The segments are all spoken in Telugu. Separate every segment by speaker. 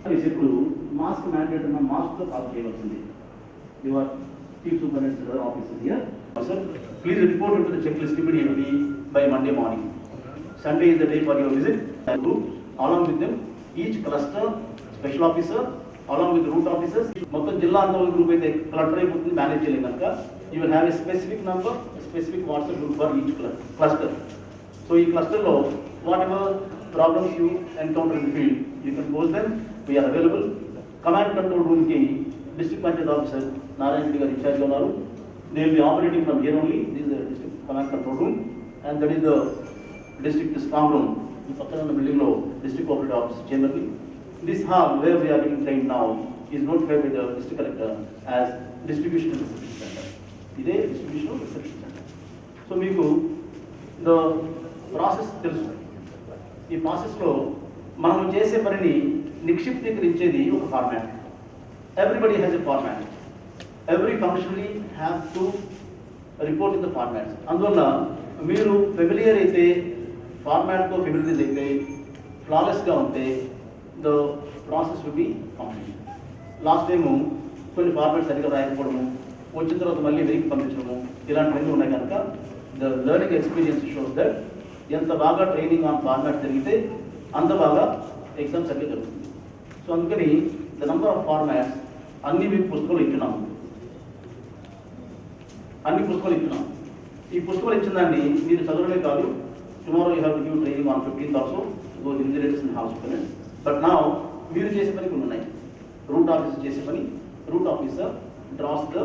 Speaker 1: ఇప్పుడు మాస్క్ మ్యాండేట్ ఉన్న మాస్క్తో కాల్ చేయవలసింది. Your chief superintendent officer here. Sir, please report into the checklist immediately by Monday morning. Sunday is the day for your visit. Along with them, each cluster, special officer, along with the route officers, మొత్తం జిల్లా అంతా గ్రూప్ అయితే క్లటర్ అయిపోతుంది, మేనేజ్ చేయలేం కనుక you will have a specific number, a specific WhatsApp group for each cluster. So ఈ క్లస్టర్లో whatever problems you encounter in the field, you can post them. We are available. Command control room ki district Panchayat officer Narayana Reddy గారు ఇన్ఛార్జ్ ఉన్నారు. They will be operating from here only. This is the district command control room, and that is the district strong room. In the building lo district operative office chamber. This hall where we are getting trained now is notified by the district collector as distribution and reception center. This is distribution and reception center. So meeku the process telusu. Ee process lo manam chese panini nikshiptikarinchedi oka format. Everybody has a format. Every functionary have to report in the formats. అందువల్ల మీరు ఫెమిలియర్ అయితే ఫార్మాట్తో ఫెమిలియర్ అయితే ఫ్లాలెస్గా ఉంటే the process will be complete. Last time కొన్ని ఫార్మాట్స్ సరిగ్గా రాయకపోవడము, వచ్చిన తర్వాత మళ్ళీ వెనక్కి పంపించడము, ఇలాంటివన్నీ ఉన్నాయి కనుక the learning experience shows that ఎంత బాగా ట్రైనింగ్ ఆన్ ఫార్మాట్ జరిగితే అంత బాగా ఎగ్జామ్ సరిగ్గా జరుగుతుంది. సో అందుకని ద నంబర్ ఆఫ్ ఫార్మాట్స్ అన్ని మీకు పుస్తకాలు ఇచ్చున్నాము. అన్ని పుస్తకాలు ఇచ్చున్నాం. ఈ పుస్తకాలు ఇచ్చిన దాన్ని మీరు చదవడమే కాదు, tomorrow you have to give training on 15th also go engineers and house superintendent. But now మీరు చేసే పని కొన్ని ఉన్నాయి. రూట్ ఆఫీసర్ చేసే పని, route officer draws the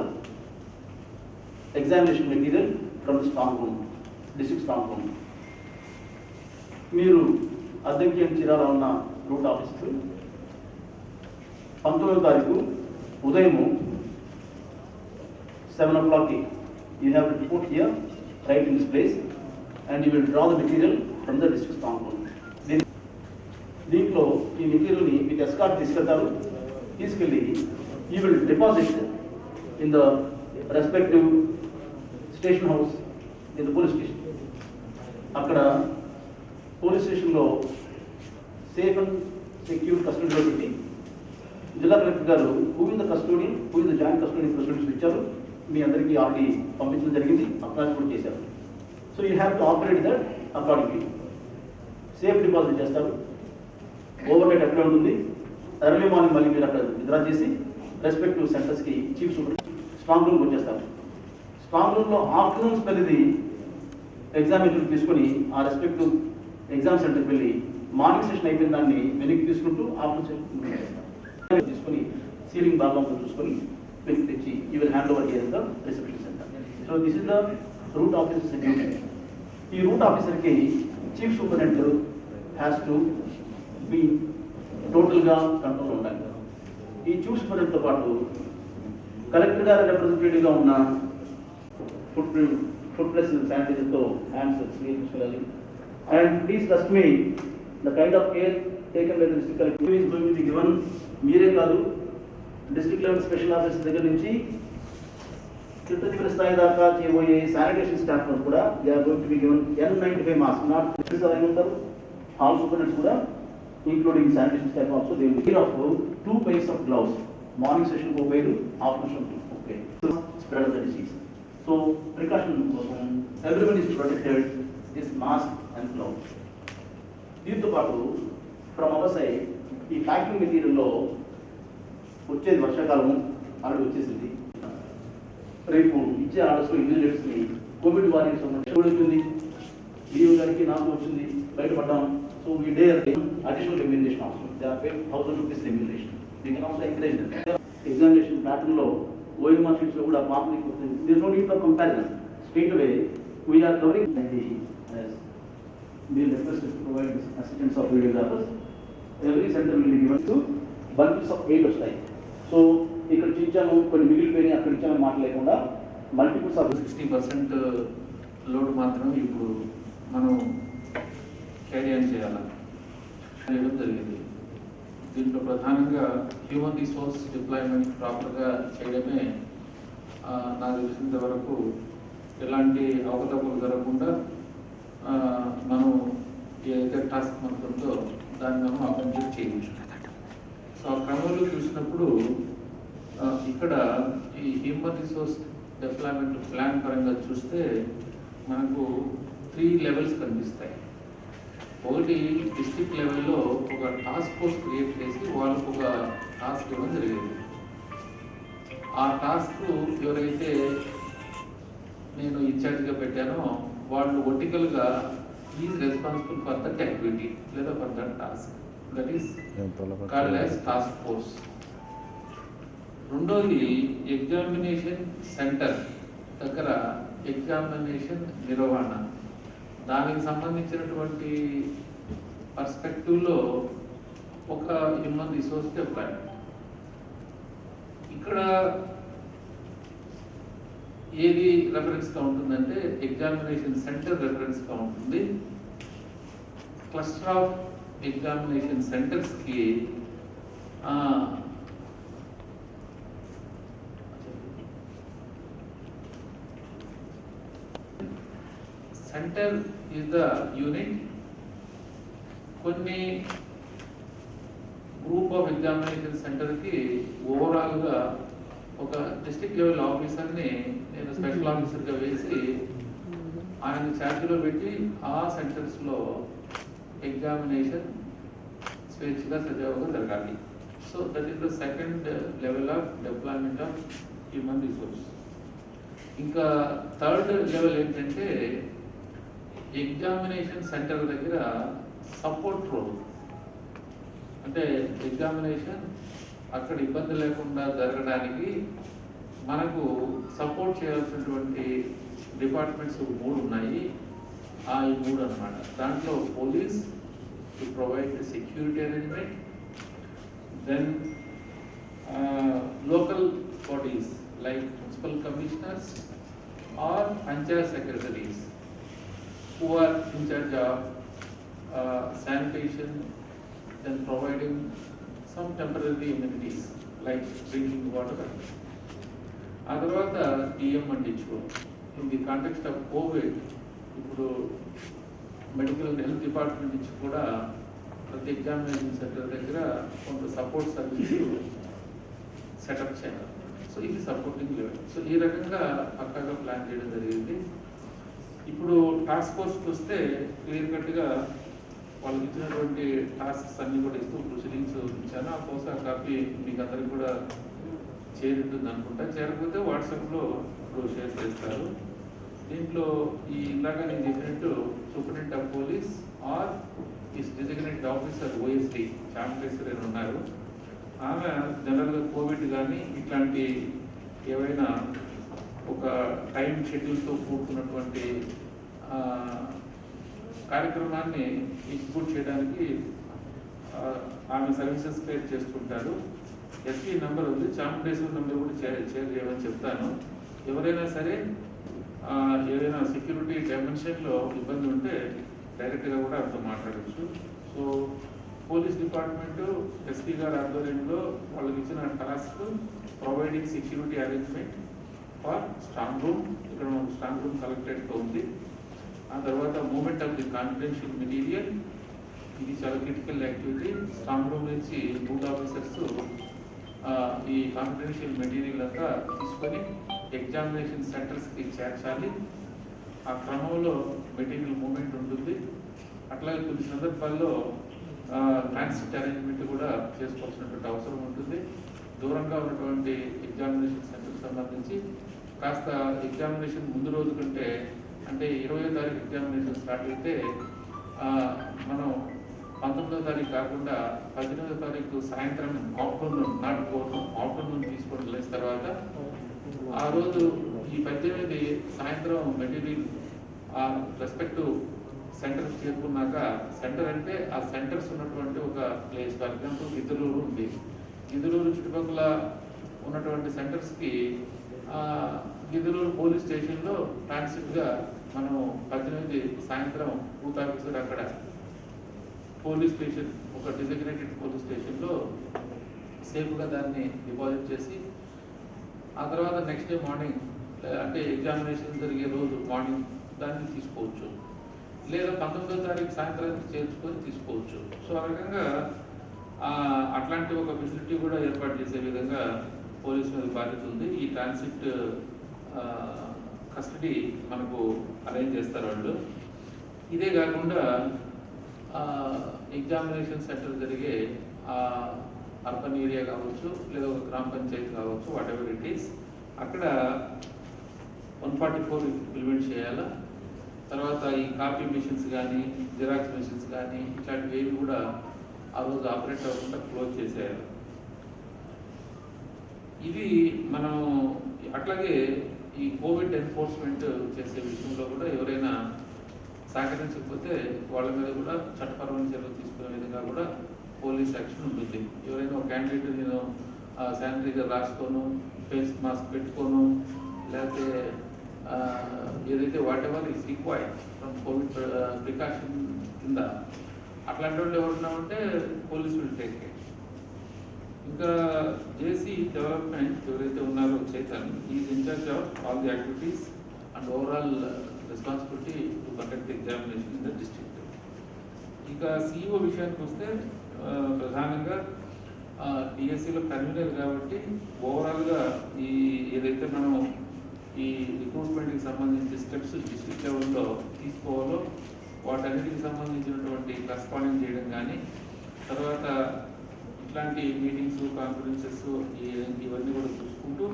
Speaker 1: examination material from the strong room, district strong room. మీరు అద్దెకి చిరాలో ఉన్న రూట్ ఆఫీసర్ 19వ తారీఖు ఉదయము 7 o'clock you have to report here, right in this place, and you will draw the material from the district strong room. దీంట్లో ఈ మెటీరియల్ని మీకు ఎస్కార్ట్ తీసుకెళ్తారు. తీసుకెళ్ళి you will deposit in the respective station house in the police station. అక్కడ పోలీస్ స్టేషన్లో సేఫ్ అండ్ సెక్యూర్ కస్టడీలో పెట్టి జిల్లా కలెక్టర్ గారు who in the custodian, who in the joint custodian proceedings ఇచ్చారు. మీ అందరికీ ఆల్రెడీ పంపించడం జరిగింది, అప్లాయ్ కూడా చేశారు. So you have to operate that accordingly. Safe deposit చేస్తారు. ఓవర్ నైట్ అక్కడే ఉంటుంది. ఎర్లీ మార్నింగ్ మళ్ళీ మీరు అక్కడ విత్డ్రా చేసి రెస్పెక్టివ్ సెంటర్స్కి చీఫ్ సూపరింటెండెంట్ స్ట్రాంగ్ రూమ్కి వచ్చేస్తారు. స్ట్రాంగ్ రూమ్లో ఆఫ్టర్నూన్స్ పెళ్ళిది ఎగ్జామినేషన్ తీసుకొని ఆ రెస్పెక్టివ్ ఎగ్జామ్ సెంటర్కి వెళ్ళి మార్నింగ్ సెషన్ అయిపోయిన దాన్ని వెనక్కి తీసుకుంటూ ఆఫ్టర్నూన్ సెషన్ తీసుకొని సీలింగ్ బాగా చూసుకొని వెనక్కి తెచ్చి you will hand over here in the reception centre. So this is the route officer duty. ఈ రూట్ ఆఫీసర్కి chief superintendent has to be టోటల్గా కంట్రోల్ ఉండాలి. ఈ చీఫ్ సూపరింటెండెంట్తో పాటు కలెక్టర్ గారి రిప్రజెంటేటివ్గా ఉన్న ఫుడ్ ప్రెస్ శానిటైజర్తో హ్యాండ్స్ తీసుకెళ్ళాలి. And please trust me, the kind of care taken by the district collector is going to be given. మీరే కాదు, డిస్ట్రిక్ట్ లెవెల్ స్పెషల్ ఆఫీసర్ దగ్గర నుంచి చిత్తూరు స్థాయి దాకా చేయబోయే శానిటేషన్ స్టాఫ్ కూడా they are going to be given N95 mask. Not ఉంటారు హాల్ సూపరింటెండెంట్స్ కూడా, including sanitation staff also. They will of 2 pairs of gloves. Morning session ఒక పేరు, afternoon okay spread of the disease. So precaution కోసం everyone is protected this mask and gloves. దీంతో పాటు ఫ్రమ్ అవర్ సైడ్ ఈ ప్యాకింగ్ మెటీరియల్లో వచ్చేది వర్షాకాలం ఆల్రెడీ వచ్చేసింది. రేపు ఇచ్చే ఆర్డర్స్లో ఇంజనీర్స్ని కోవిడ్ వారికి సంబంధించి లీవ్ గారికి నాకు వచ్చింది, బయటపడ్డాం. So we dare additional remuneration అవసరం. They are paid 1000 rupees remuneration. We can also encourage examination ప్యాటర్న్లో OMR షీట్స్లో కూడా మార్కులు వస్తుంది. There no need for comparison. Straight away we are covering we request to provide assistance of videographers. Every center will be given to bundles of 8 వస్తాయి. సో ఇక్కడ చూపించాము కొన్ని మిగిలిపోయినాయి, అక్కడ ఇచ్చామని మాట లేకుండా మల్టిపుల్స్ ఆఫ్
Speaker 2: 60% లోడ్ మాత్రమే ఇప్పుడు మనం క్యారీ ఆన్ చేయడం జరిగింది. దీంట్లో ప్రధానంగా హ్యూమన్ రిసోర్స్ డిప్లాయ్మెంట్ ప్రాపర్గా చేయడమే నాకు తెలిసినంత వరకు ఎలాంటి అవకతవకలు జరగకుండా మనం ఏదైతే టాస్క్ మనకు ఉందో దాన్ని మనం అకాంప్లిష్ చేయవచ్చు. సో ఆ క్రమంలో చూసినప్పుడు ఇక్కడ ఈ హ్యూమన్ రిసోర్స్ డెవలప్మెంట్ ప్లాన్ పరంగా చూస్తే మనకు 3 లెవెల్స్ కనిపిస్తాయి. ఒకటి డిస్ట్రిక్ట్ లెవెల్లో ఒక టాస్క్ ఫోర్స్ క్రియేట్ చేసి వాళ్ళకు ఒక టాస్క్ ఇవ్వడం జరిగింది. ఆ టాస్క్ ఎవరైతే నేను ఇన్ఛార్జ్గా పెట్టానో వాళ్ళు వర్టికల్గా is responsible for that activity లేదా for that task, that is called as task force. రెండోది ఎగ్జామినేషన్ సెంటర్ దగ్గర ఎగ్జామినేషన్ నిర్వహణ, దానికి సంబంధించినటువంటి పర్స్పెక్టివ్లో ఒక హ్యూమన్ రిసోర్స్ డెవలప్మెంట్. ఇక్కడ ఏది రెఫరెన్స్గా ఉంటుందంటే ఎగ్జామినేషన్ సెంటర్ రెఫరెన్స్గా ఉంటుంది. క్లస్టర్ ఆఫ్ ఎగ్జామినేషన్ సెంటర్స్కి సెంటర్ ఈజ్ ద యూనిట్. కొన్ని గ్రూప్ ఆఫ్ ఎగ్జామినేషన్ సెంటర్కి ఓవరాల్గా ఒక డిస్ట్రిక్ట్ లెవెల్ ఆఫీసర్ని నేను స్పెషల్ ఆఫీసర్గా వేసి ఆయన ఛార్జ్లో పెట్టి ఆ సెంటర్స్లో ఎగ్జామినేషన్ స్వేచ్ఛగా సజావుగా జరగాలి. So that is the second level of development of human resource. ఇంకా థర్డ్ లెవెల్ ఏంటంటే ఎగ్జామినేషన్ సెంటర్ దగ్గర సపోర్ట్ రోల్, అంటే ఎగ్జామినేషన్ అక్కడ ఇబ్బంది లేకుండా జరగడానికి మనకు సపోర్ట్ చేయాల్సినటువంటి డిపార్ట్మెంట్స్ 3 ఉన్నాయి. ఈ 3 అన్నమాట. దాంట్లో police to provide security arrangement, then local bodies like municipal commissioners or panchayat secretaries who are in charge of sanitation, then providing some temporary amenities like drinking water. ఆ తర్వాత DM and HO. In the context of COVID, ఇప్పుడు మెడికల్ హెల్త్ డిపార్ట్మెంట్ నుంచి కూడా ప్రతి ఎగ్జామినేషన్ సెంటర్ దగ్గర కొంత సపోర్ట్ సర్వీస్ సెటప్ చేయాలి. సో ఇది సపోర్టింగ్ లెవెల్. సో ఈ రకంగా పక్కాగా ప్లాన్ చేయడం జరిగింది. ఇప్పుడు టాస్క్ ఫోర్స్కి వస్తే క్లియర్ కట్గా వాళ్ళకి ఇచ్చినటువంటి టాస్క్స్ అన్నీ కూడా ఇస్తూ ప్రొసీడింగ్స్ ఇచ్చాను. ఆ కోసం కాపీ మీకు అందరికి కూడా చేరుంటుంది అనుకుంటా. చేరకపోతే వాట్సాప్లో ఇప్పుడు షేర్ చేస్తారు. దీంట్లో ఈ ఇందాక నేను చెప్పినట్టు superintendent of police or is designated officer OSD Champeshwari అని ఉన్నారు. ఆమె జనరల్గా కోవిడ్ కానీ ఇట్లాంటి ఏవైనా ఒక టైం షెడ్యూల్తో కూడుకున్నటువంటి కార్యక్రమాన్ని ఎగ్జిక్యూట్ చేయడానికి ఆమె సర్వీసెస్ క్రియేట్ చేస్తుంటారు. SP నెంబర్ ఉంది, చాంపేశ్వరి నెంబర్ కూడా షేర్ చేయమని చెప్తాను. ఎవరైనా సరే ఏదైనా సెక్యూరిటీ డైమెన్షన్లో ఇబ్బంది ఉంటే డైరెక్ట్గా కూడా అంతా మాట్లాడచ్చు. సో పోలీస్ డిపార్ట్మెంటు SP గారి ఆధ్వర్యంలో వాళ్ళకి ఇచ్చిన task providing security arrangement for strong room. ఇక్కడ మనకు స్ట్రాంగ్ రూమ్ కలెక్టరేట్గా ఉంది. ఆ తర్వాత moment of the confidential material, ఇది చాలా క్రిటికల్ యాక్టివిటీ. స్ట్రాంగ్ రూమ్ నుంచి బూత్ ఆఫీసర్స్ ఈ కాన్ఫిడెన్షియల్ మెటీరియల్ అంతా తీసుకొని ఎగ్జామినేషన్ సెంటర్స్కి చేర్చాలి. ఆ క్రమంలో మెటీరియల్ మూమెంట్ ఉంటుంది. అట్లాగే కొన్ని సందర్భాల్లో ట్రాన్సిట్ అరేంజ్మెంట్ కూడా చేసుకోవాల్సినటువంటి అవసరం ఉంటుంది. దూరంగా ఉన్నటువంటి ఎగ్జామినేషన్ సెంటర్కి సంబంధించి కాస్త ఎగ్జామినేషన్ ముందు రోజు కంటే, అంటే 20వ తారీఖు ఎగ్జామినేషన్ స్టార్ట్ అయితే మనం 19వ తారీఖు కాకుండా 18వ తారీఖు సాయంత్రం ఆఫ్టర్నూన్, నాట్ ఆఫ్టర్నూన్ తీసుకొని వెళ్ళిన తర్వాత ఆ రోజు ఈ 18 సాయంత్రం మెటీరియల్ ఆ రెస్పెక్టివ్ సెంటర్కి చేరుకున్నాక, సెంటర్ అంటే ఆ సెంటర్స్ ఉన్నటువంటి ఒక ప్లేస్. ఫర్ ఎగ్జాంపుల్ గిద్దలూరు ఉంది, గిద్దలూరు చుట్టుపక్కల ఉన్నటువంటి సెంటర్స్కి గిద్దలూరు పోలీస్ స్టేషన్లో ట్రాన్సిట్గా మనం 18 సాయంత్రం బూత్ ఆఫీసర్ అక్కడ పోలీస్ స్టేషన్, ఒక డిజిగ్నేటెడ్ పోలీస్ స్టేషన్లో సేఫ్గా దాన్ని డిపాజిట్ చేసి ఆ తర్వాత నెక్స్ట్ డే మార్నింగ్, అంటే ఎగ్జామినేషన్ జరిగే రోజు మార్నింగ్ దాన్ని తీసుకోవచ్చు, లేదా 19వ తారీఖు సాయంత్రానికి చేర్చుకొని తీసుకోవచ్చు. సో ఆ రకంగా అట్లాంటి ఒక ఫెసిలిటీ కూడా ఏర్పాటు చేసే విధంగా పోలీసు మీద బాధ్యత ఉంది. ఈ ట్రాన్సిట్ కస్టడీ మనకు అరేంజ్ చేస్తారు వాళ్ళు. ఇదే కాకుండా ఎగ్జామినేషన్ సెంటర్ జరిగే అర్బన్ ఏరియా కావచ్చు, లేదా ఒక గ్రామ పంచాయతీ కావచ్చు, వాట్ ఎవర్ ఇట్ ఈస్, అక్కడ 144 ఇంప్లిమెంట్ చేయాలా. తర్వాత ఈ కాపీ మిషన్స్ కానీ, జిరాక్స్ మిషన్స్ కానీ ఇట్లాంటివి ఏవి కూడా ఆ రోజు ఆపరేట్ అవ్వకుండా క్లోజ్ చేసేయాలి. ఇది మనం అట్లాగే ఈ కోవిడ్ ఎన్ఫోర్స్మెంట్ చేసే విషయంలో కూడా ఎవరైనా సహకరించకపోతే వాళ్ళ మీద కూడా చట్టపరమైన చర్యలు తీసుకునే విధంగా కూడా పోలీస్ యాక్షన్ ఉంటుంది. ఎవరైనా ఒక క్యాండిడేట్ నేను శానిటైజర్ రాసుకోను, ఫేస్ మాస్క్ పెట్టుకోను, లేకపోతే ఏదైతే whatever is required from covid precaution కింద అట్లాంటి వాళ్ళు ఎవరున్నామంటే పోలీసు విల్ టేక్ కేర్. ఇంకా జేసీ డెవలప్మెంట్ ఎవరైతే ఉన్నారో Chaitan is incharge of all the activities and overall responsibility to conduct examination in the district. ఇక సిఇఓ విషయానికి వస్తే ప్రధానంగా టిఎస్సిలో కన్వీనర్ కాబట్టి ఓవరాల్గా ఈ ఏదైతే మనం ఈ రిక్రూట్మెంట్కి సంబంధించి స్టెప్స్ డిస్ట్రిక్ట్ లెవెల్లో తీసుకోవాలో వాటన్నిటికి సంబంధించినటువంటి కరెస్పాండింగ్ చేయడం కానీ, తర్వాత ఇట్లాంటి మీటింగ్స్, కాన్ఫరెన్సెస్ ఇవన్నీ కూడా చూసుకుంటూ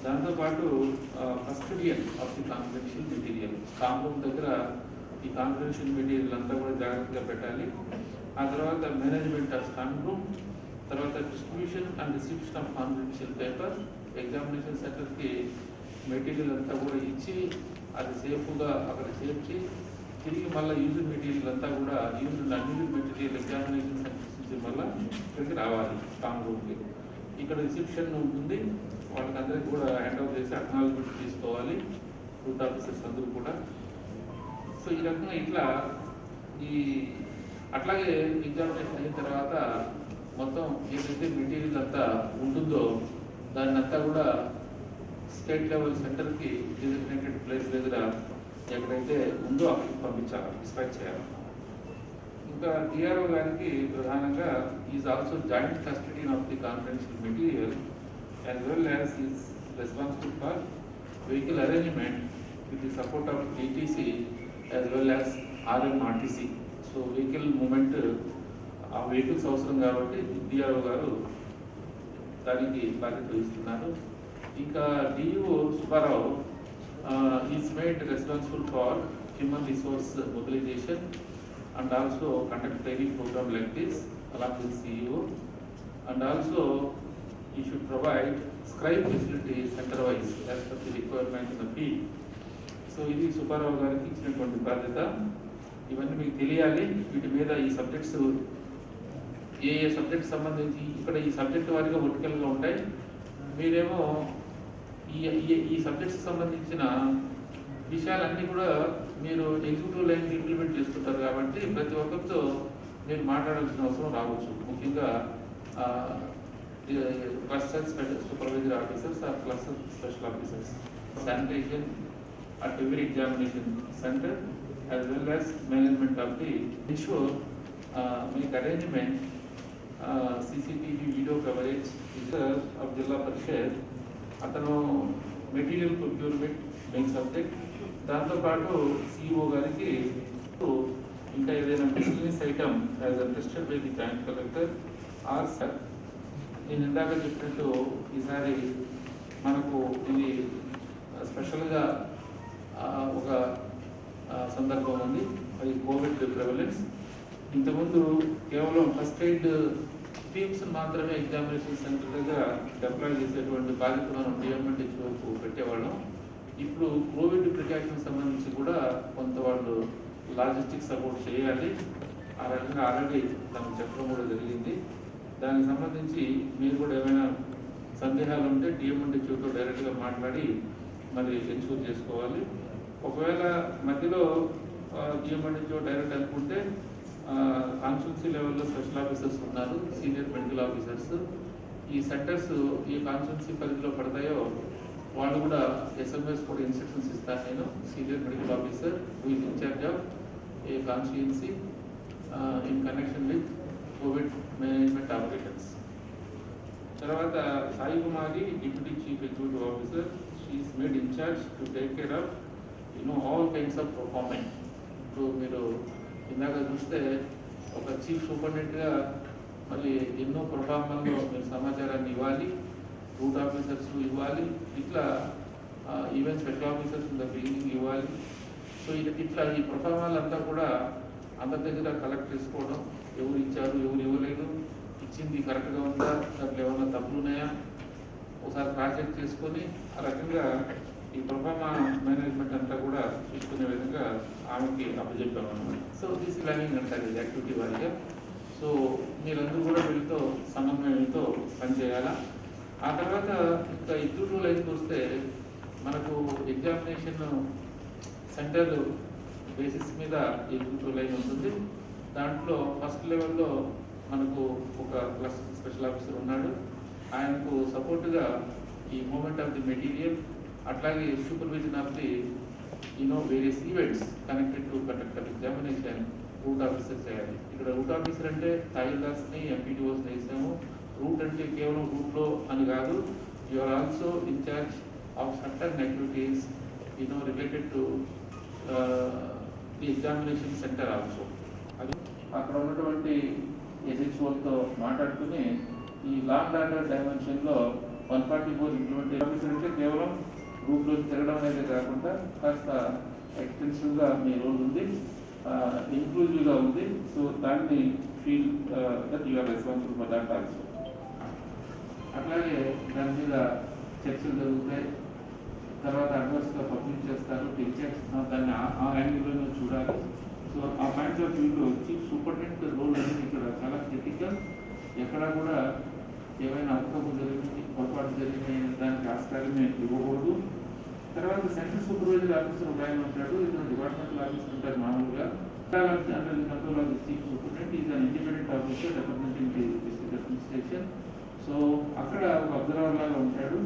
Speaker 2: దాంతోపాటు custodian of the confidential material, strong room దగ్గర ఈ కాన్ఫిడెన్షియల్ మెటీరియల్ అంతా కూడా జాగ్రత్తగా పెట్టాలి. ఆ తర్వాత మేనేజ్మెంట్ ఆఫ్ స్ట్రాంగ్ రూమ్, తర్వాత distribution and reception of confidential paper, examination సెంటర్కి మెటీరియల్ అంతా కూడా ఇచ్చి అది సేఫ్గా అక్కడ చేర్చి తిరిగి మళ్ళీ యూజ్డ్ మెటీరియల్ అంతా కూడా used unused material examination centres నుంచి మళ్ళీ ఇక్కడికి రావాలి స్ట్రాంగ్ రూమ్కి. ఇక్కడ రిసెప్షన్ ఉంటుంది, వాళ్ళకి అందరికీ కూడా హ్యాండ్ ఓవర్ చేసి అక్నాలజ్మెంట్ తీసుకోవాలి రూట్ ఆఫీసర్స్ అందరూ కూడా. సో ఈ రకంగా ఇట్లా అట్లాగే ఎగ్జామినేషన్ అయిన తర్వాత మొత్తం ఏదైతే మెటీరియల్ అంతా ఉంటుందో దాన్ని అంతా కూడా స్టేట్ లెవెల్ సెంటర్కి డిజిగ్నేటెడ్ ప్లేస్ దగ్గర ఎక్కడైతే ఉందో అక్కడికి పంపించాలి, డిస్పాచ్ చేయాలి. ఇంకా డిఆర్ఓ గారికి ప్రధానంగా is also joint custodian of the confidential material as well as is responsible for vehicle arrangement with the support of DTC as well as RMRTC. So vehicle movement ఆ వెహికల్స్ అవసరం కాబట్టి డిఆర్ఓ గారు దానికి బాధ్యత వహిస్తున్నారు. ఇంకా DEO Subbarao is made responsible for human resource mobilization and also conduct training program like this along with CEO, and also you should provide scribe facilities center wise as per the requirement in the field. So ఇది సుబ్బారావు గారికి ఇచ్చినటువంటి బాధ్యత. ఇవన్నీ మీకు తెలియాలి. వీటి మీద ఈ సబ్జెక్ట్స్ ఏ సబ్జెక్ట్ సంబంధించి ఇక్కడ ఈ సబ్జెక్ట్ వారిగా వర్టికల్గా ఉంటాయి. మీరేమో ఈ సబ్జెక్ట్స్ సంబంధించిన విషయాలన్నీ కూడా మీరు ఎగ్జిక్యూటివ్ లైన్ ఇంప్లిమెంట్ చేస్తుంటారు కాబట్టి ప్రతి ఒక్కరితో మీరు మాట్లాడాల్సిన అవసరం రావచ్చు. ముఖ్యంగా cluster supervisor officers or cluster special officers, sanitation at every examination center as well as management of the ensure మీకు arrangement CCTV video coverage of Zilla Parishad. అతను మెటీరియల్ ప్రొక్యూర్మెంట్ మెయిన్ సబ్జెక్ట్. దాంతోపాటు సిఇఓ గారికి ఇంకా ఏదైనా business item as attested by the joint collector or sir. నేను ఇందాక చెప్పినట్టు ఈసారి మనకు ఇది స్పెషల్గా ఒక సందర్భం ఉంది, అది కోవిడ్ ప్రివలెన్స్. ఇంతకుముందు కేవలం ఫస్ట్ ఎయిడ్ టీమ్స్ మాత్రమే ఎగ్జామినేషన్ సెంటర్ దగ్గర డిప్లాయ్ చేసేటువంటి బాధ్యత మనం డిఎంఎండ్హెచ్ఓకు పెట్టేవాళ్ళం. ఇప్పుడు కోవిడ్ ప్రికాషన్ సంబంధించి కూడా కొంత వాళ్ళు లాజిస్టిక్ సపోర్ట్ చేయాలి. ఆ రకంగా ఆల్రెడీ తనకు చెప్పడం కూడా జరిగింది. దానికి సంబంధించి మీరు కూడా ఏమైనా సందేహాలు ఉంటే డిఎంఎండ్హెచ్ఓతో డైరెక్ట్గా మాట్లాడి మరి ఎన్షూర్ చేసుకోవాలి. ఒకవేళ మధ్యలో డిఎంఎండ్హెచ్ఓ డైరెక్ట్ అనుకుంటే కాన్స్టిట్యున్సీ లెవెల్లో స్పెషల్ ఆఫీసర్స్ ఉన్నారు, సీనియర్ మెడికల్ ఆఫీసర్స్. ఈ సెంటర్స్ ఈ కాన్స్టిట్యున్సీ పరిధిలో పడతాయో వాళ్ళు కూడా ఎస్ఎంఎస్ కూడా ఇన్స్ట్రక్షన్స్ ఇస్తాను నేను. Senior medical officer who is incharge of a constituency in connection with covid management operations. తర్వాత Sai Kumari deputy chief executive officer, she is made in charge to take care of all kinds of performance. ఇప్పుడు మీరు ఇందాక చూస్తే ఒక చీఫ్ సూపరింటెండెంట్గా మళ్ళీ ఎన్నో ప్రోగ్రామాల్లో మీరు సమాచారాన్ని ఇవ్వాలి, రూట్ ఆఫీసర్స్ ఇవ్వాలి, ఇట్లా even special officers in the beginning ఇవ్వాలి. సో ఇట్లా ఈ ప్రోగ్రామాలంతా కూడా అందరి దగ్గర కలెక్ట్ చేసుకోవడం, ఎవరు ఇచ్చారు ఎవరు ఇవ్వలేదు, ఇచ్చింది కరెక్ట్గా ఉందా, దాంట్లో ఏమైనా తప్పులు ఉన్నాయా ఒకసారి క్రాస్ చెక్ చేసుకొని ఆ రకంగా ఈ ప్రోగ్రామా మేనేజ్మెంట్ అంతా కూడా చూసుకునే విధంగా ఆమెకి అప్పచెప్పాము అన్నమాట. సో దిస్ ప్లానింగ్ అంటారు ఇది యాక్టివిటీ వారిగా. సో మీరందరూ కూడా వీళ్ళతో సమన్వయంతో పనిచేయాలా. ఆ తర్వాత ఇంకా ఎగ్జిక్యూటివ్ లైన్కి వస్తే మనకు ఎగ్జామినేషన్ సెంటర్ బేసిస్ మీద ఎగ్జిక్యూటివ్ లైన్ ఉంటుంది. దాంట్లో ఫస్ట్ లెవెల్లో మనకు ఒక క్లస్ స్పెషల్ ఆఫీసర్ ఉన్నాడు. ఆయనకు సపోర్ట్గా ఈ మూమెంట్ ఆఫ్ ది మెటీరియల్, అట్లాగే supervision of the various events connected to conduct of examination route officer చేయాలి. ఇక్కడ రూట్ ఆఫీసర్ అంటే తహసీల్దార్స్ని ఎంపీటీఓస్ని వేసాము. రూట్ అంటే కేవలం రూట్లో అని కాదు, you are also incharge of certain activities related to the examination centre also. అది అక్కడ ఉన్నటువంటి ఎస్హెచ్ఓలతో మాట్లాడుకుని ఈ లాంగ్ ఆర్డర్ డైమెన్షన్లో 144 ఇంప్లిమెంటేషన్ ఆఫీసర్ అంటే కేవలం గ్రూప్లో తిరగడం అనేది కాకుండా కాస్త ఎక్స్టెన్సివ్గా మీ రోల్ ఉంది, ఇంక్లూజివ్గా ఉంది. సో దాన్ని feel that you are responsible for that also. అట్లాగే దాని మీద చర్చలు జరుగుతాయి, తర్వాత అడ్వర్స్గా పబ్లిష్ చేస్తారు, టీచర్స్ దాన్ని ఆ యాంగిల్లోనే చూడాలి. సో ఆ పాయింట్ ఆఫ్ వ్యూలో చీఫ్ సూపరింటెండెంట్ రోల్ అనేది ఇక్కడ చాలా క్రిటికల్. ఎక్కడా కూడా ఏమైనా అవకతవకలు జరిగింది, పొరపాటు జరిగిన దానికి ఆస్కారమే ఇవ్వకూడదు. తర్వాత సెంట్రల్ సూపర్వైజర్ ఆఫీసర్ ఒక ఆయన ఉంటాడు, ఇతను డిపార్ట్మెంటల్ ఆఫీసర్ ఉంటారు మామూలుగా. General control of the chief superintendent is an independent officer representing the district administration. So అక్కడ ఒక అబ్జర్వర్ లాగా ఉంటాడు.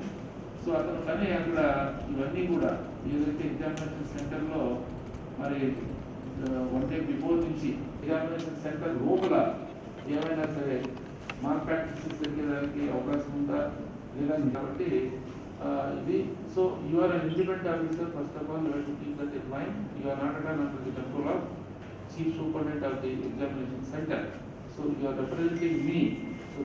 Speaker 2: సో అతను కానీ అక్కడ ఇవన్నీ కూడా ఏదైతే ఎగ్జామినేషన్ సెంటర్లో మరి 1 డే బిఫోర్ నుంచి ఎగ్జామినేషన్ సెంటర్ లోపల ఏమైనా సరే మాల్ ప్రాక్టీసెస్ జరిగేదానికి అవకాశం ఉందా లేదా కాబట్టి ఇది. So you are an independent officer. First of all you have to keep that in mind. You are not at all under the control of chief superintendent of the examination centre. So you are representing me